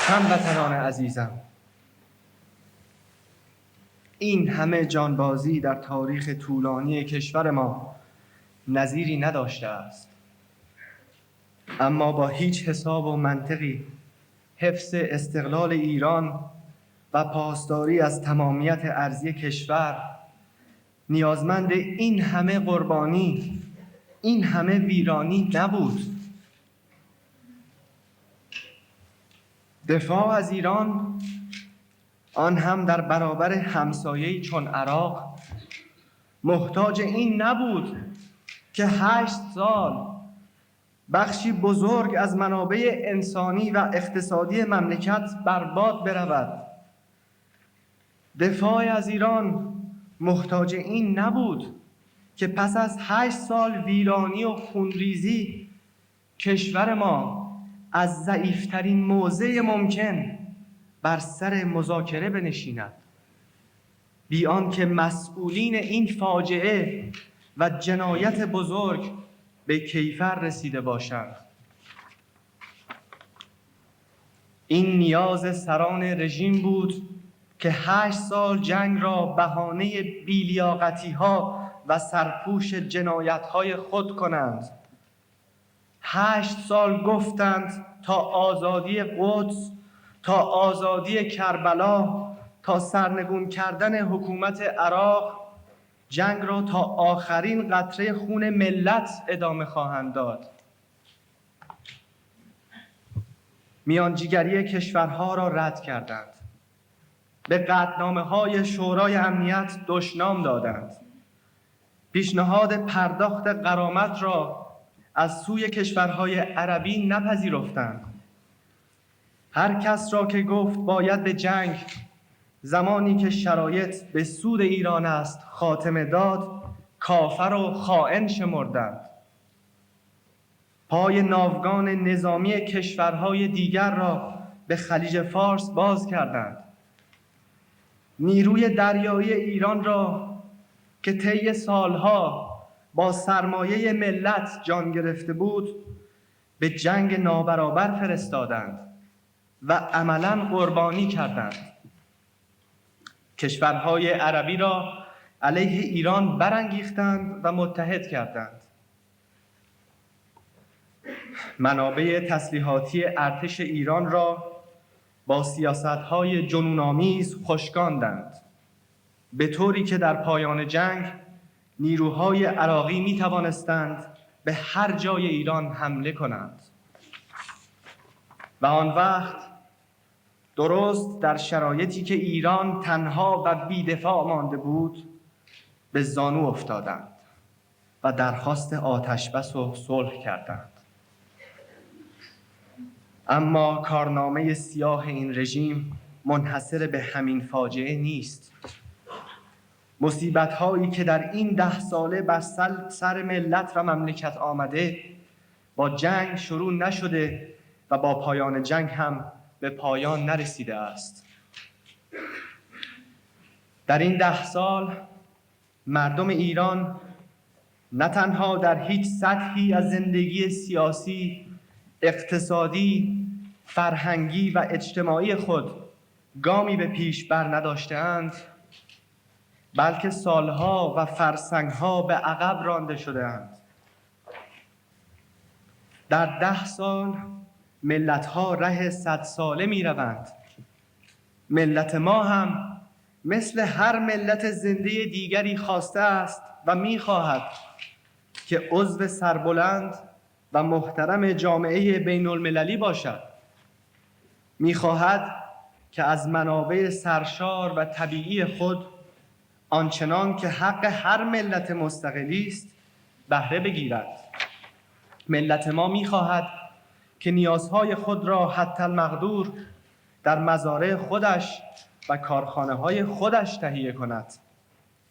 هموطنان عزیزم، این همه جانبازی در تاریخ طولانی کشور ما نظیری نداشته است. اما با هیچ حساب و منطقی حفظ استقلال ایران و پاسداری از تمامیت ارضی کشور نیازمند این همه قربانی، این همه ویرانی نبود. دفاع از ایران، آن هم در برابر همسایه‌ای چون عراق، محتاج این نبود که 8 سال بخشی بزرگ از منابع انسانی و اقتصادی مملکت برباد برود. دفاع از ایران محتاج این نبود که پس از 8 سال ویرانی و خونریزی کشور ما از ضعیفترین موضع ممکن بر سر مذاکره بنشیند، بی آنکه مسئولین این فاجعه و جنایت بزرگ به کیفر رسیده باشند. این نیاز سران رژیم بود که 8 سال جنگ را بهانه بی‌لیاقتی‌ها و سرپوش جنایت‌های خود کنند. 8 سال گفتند تا آزادی قدس، تا آزادی کربلا، تا سرنگون کردن حکومت عراق، جنگ را تا آخرین قطره خون ملت ادامه خواهند داد. میانجیگری کشورها را رد کردند. به قطعنامه‌های شورای امنیت دشنام دادند. پیشنهاد پرداخت غرامت را از سوی کشورهای عربی نپذیرفتند. هر کس را که گفت باید به جنگ زمانی که شرایط به سود ایران است خاتمه داد، کافر و خائن شمردند. پای ناوگان نظامی کشورهای دیگر را به خلیج فارس باز کردند. نیروی دریایی ایران را که طی سالها با سرمایه ملت جان گرفته بود به جنگ نابرابر فرستادند و عملاً قربانی کردند. کشورهای عربی را علیه ایران برانگیختند و متحد کردند. منابع تسلیحاتی ارتش ایران را با سیاست‌های جنون‌آمیز خشکاندند، به طوری که در پایان جنگ نیروهای عراقی می‌توانستند به هر جای ایران حمله کنند. و آن وقت درست در شرایطی که ایران تنها و بی‌دفاع مانده بود، به زانو افتادند و درخواست آتشبس و صلح کردند. اما کارنامه سیاه این رژیم منحصر به همین فاجعه نیست. مصیبت‌هایی که در این 10 ساله بر سر ملت و مملکت آمده، با جنگ شروع نشده و با پایان جنگ هم به پایان نرسیده است. در این 10 سال مردم ایران نه تنها در هیچ سطحی از زندگی سیاسی، اقتصادی، فرهنگی و اجتماعی خود گامی به پیش بر نداشته‌اند، بلکه سالها و فرسنگها به عقب رانده شده‌اند. در 10 سال ملت‌ها ره 100 ساله می‌روند. ملت ما هم مثل هر ملت زنده دیگری خواسته است و می‌خواهد که عضو سربلند و محترم جامعه بین‌المللی باشد. می‌خواهد که از منابع سرشار و طبیعی خود آنچنان که حق هر ملت مستقلی است بهره بگیرد. ملت ما می‌خواهد که نیازهای خود را حتی المقدور در مزارع خودش و کارخانه‌های خودش تهیه کند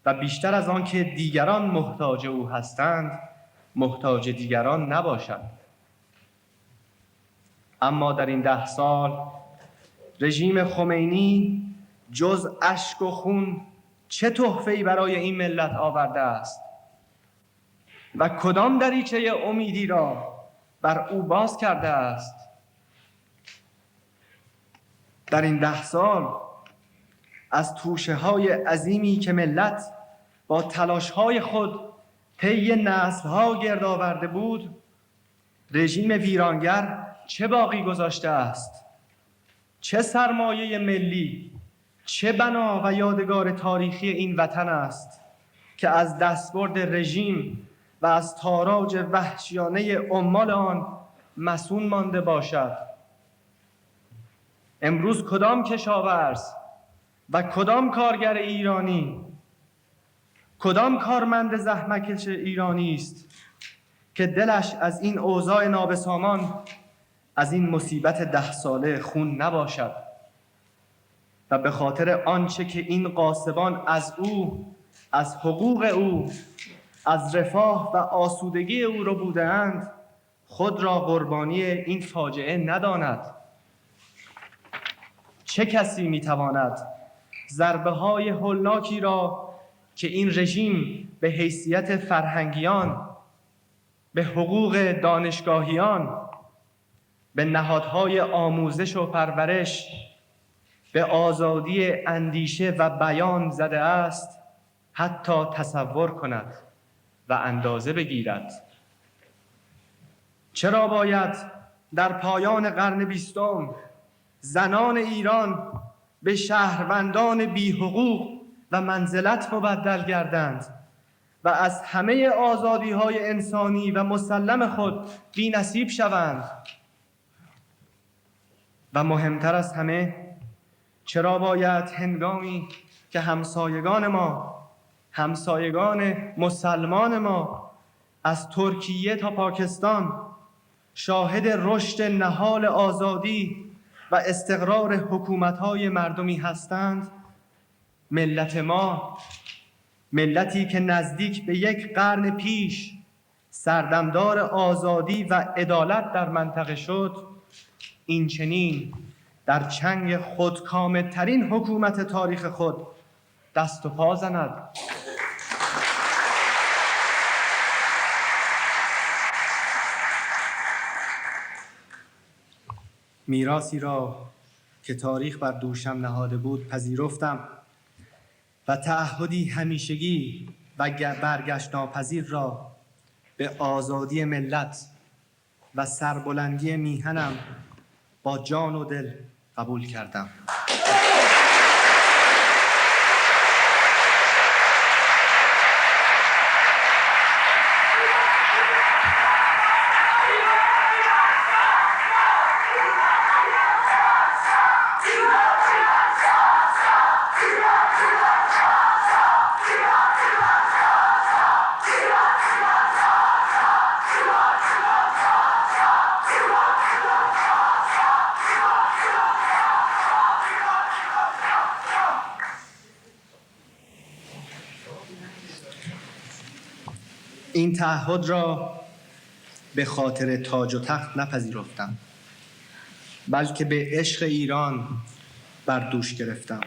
و بیشتر از آن که دیگران محتاج او هستند، محتاج دیگران نباشد. اما در این 10 سال رژیم خمینی جز اشک و خون چه تحفه‌ای برای این ملت آورده است و کدام دریچه امیدی را بر او باز کرده است؟ در این 10 سال از توشه های عظیمی که ملت با تلاش های خود طی نسل ها گرد آورده بود، رژیم ویرانگر چه باقی گذاشته است؟ چه سرمایه ملی، چه بنا و یادگار تاریخی این وطن است که از دستبرد رژیم و از تاراج وحشیانه عمال آن مصون مانده باشد؟ امروز کدام کشاورز و کدام کارگر ایرانی، کدام کارمند زحمتکش ایرانی است که دلش از این اوضاع نابسامان، از این مصیبت 10 ساله خون نباشد و به خاطر آنچه که این غاصبان از او، از حقوق او، از رفاه و آسودگی او را بوده‌اند، خود را قربانی این فاجعه نداند؟ چه کسی میتواند ضربه های هولناکی را که این رژیم به حیثیت فرهنگیان، به حقوق دانشگاهیان، به نهادهای آموزش و پرورش، به آزادی اندیشه و بیان زده است، حتی تصور کند و اندازه بگیرد؟ چرا باید در پایان قرن 20 زنان ایران به شهروندان بی حقوق و منزلت مبدل گردند و از همه آزادی‌های انسانی و مسلم خود بی نصیب شوند؟ و مهمتر از همه، چرا باید هنگامی که همسایگان مسلمان ما از ترکیه تا پاکستان شاهد رشد نهال آزادی و استقرار حکومت‌های مردمی هستند، ملت ما، ملتی که نزدیک به 1 قرن پیش سردمدار آزادی و عدالت در منطقه شد، این چنین در چنگ خودکامه‌ترین حکومت تاریخ خود دست و پا زند؟ میراثی را که تاریخ بر دوشم نهاده بود پذیرفتم و تعهدی همیشگی و برگشت ناپذیر را به آزادی ملت و سربلندی میهنم با جان و دل قبول کردم. این تعهد را به خاطر تاج و تخت نپذیرفتم، بلکه به عشق ایران بر دوش گرفتم.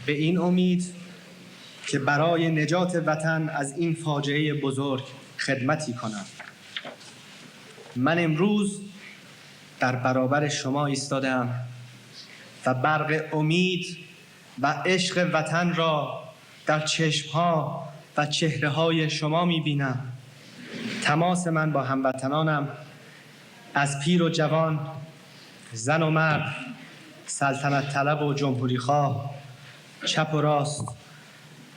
به این امید که برای نجات وطن از این فاجعه بزرگ خدمتی کنم. من امروز در برابر شما ایستادم و برق امید و عشق وطن را در چشم‌ها و چهره‌های شما می‌بینم. تماس من با هموطنانم، از پیر و جوان، زن و مرد، سلطنت طلب و جمهوری خواه، چپ و راست،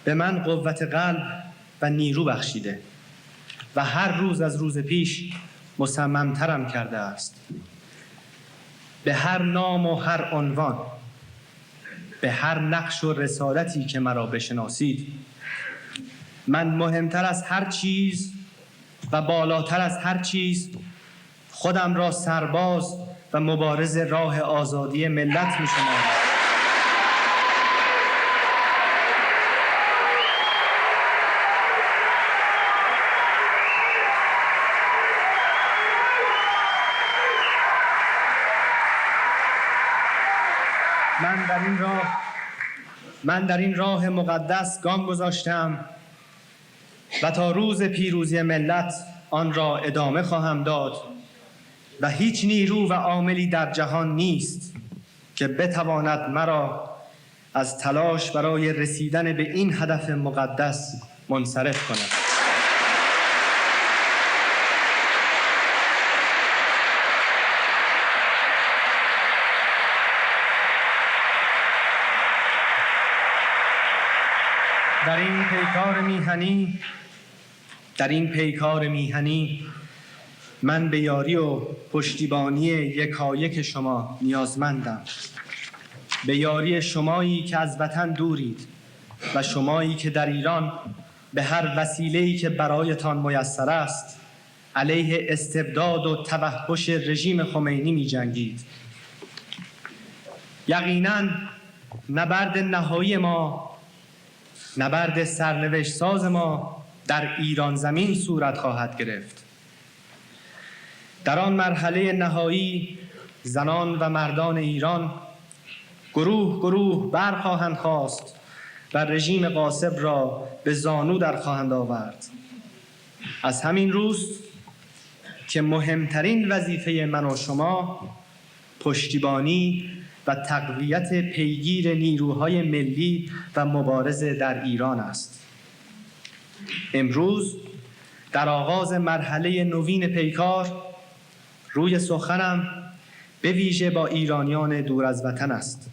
به من قوت قلب و نیرو بخشیده و هر روز از روز پیش مصمم‌ترم کرده است. به هر نام و هر عنوان، به هر نقش و رسالتی که مرا بشناسید، من مهمتر از هر چیز و بالاتر از هر چیز خودم را سرباز و مبارز راه آزادی ملت می‌شمارم. من در این راه مقدس گام گذاشتم و تا روز پیروزی ملت آن را ادامه خواهم داد و هیچ نیرو و عاملی در جهان نیست که بتواند مرا از تلاش برای رسیدن به این هدف مقدس منصرف کند. در این پیکار میهنی من به یاری و پشتیبانی یکایک شما نیازمندم. به یاری شمایی که از وطن دورید و شمایی که در ایران به هر وسیله‌ای که برایتان میسر است علیه استبداد و توحش رژیم خمینی می جنگید. یقیناً نبرد نهایی ما، نبرد سرنوشت ساز ما در ایران زمین صورت خواهد گرفت. در آن مرحله نهایی زنان و مردان ایران گروه گروه برخواهند خاست و رژیم غاصب را به زانو در خواهند آورد. از همین روز که مهمترین وظیفه من و شما پشتیبانی و تقویت پیگیر نیروهای ملی و مبارزه در ایران است. امروز در آغاز مرحله نوین پیکار روی سخنم به ویژه با ایرانیان دور از وطن است.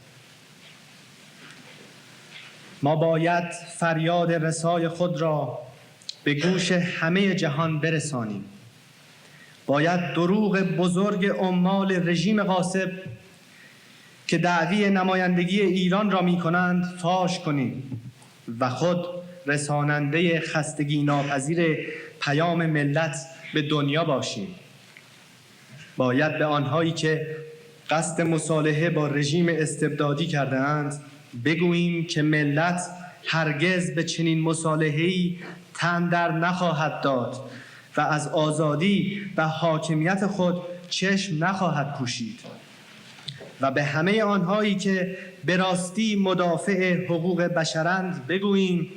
ما باید فریاد رسای خود را به گوش همه جهان برسانیم. باید دروغ بزرگ عمال رژیم غاصب که دعوی نمایندگی ایران را می کنند فاش کنیم و خود رساننده خستگی ناپذیر پیام ملت به دنیا باشیم. باید به آنهایی که قصد مصالحه با رژیم استبدادی کرده اند بگوییم که ملت هرگز به چنین مصالحه‌ای تن در نخواهد داد و از آزادی و حاکمیت خود چشم نخواهد پوشید. و به همه آنهایی که به راستی مدافع حقوق بشرند بگوییم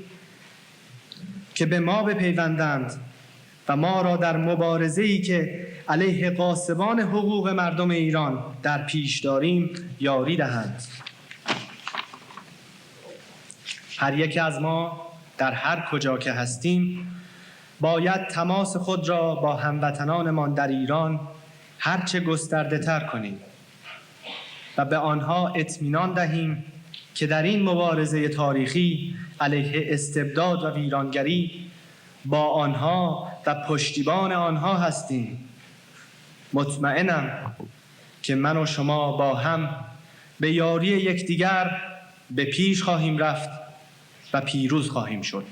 که به ما بپیوندند و ما را در مبارزه‌ای که علیه غاصبان حقوق مردم ایران در پیش داریم یاری دهند. هر یک از ما در هر کجا که هستیم باید تماس خود را با هموطنانمان در ایران هرچه گسترده تر کنیم و به آنها اطمینان دهیم که در این مبارزه تاریخی علیه استبداد و ویرانگری با آنها و پشتیبان آنها هستیم. مطمئنم که من و شما با هم به یاری یکدیگر به پیش خواهیم رفت و پیروز خواهیم شد.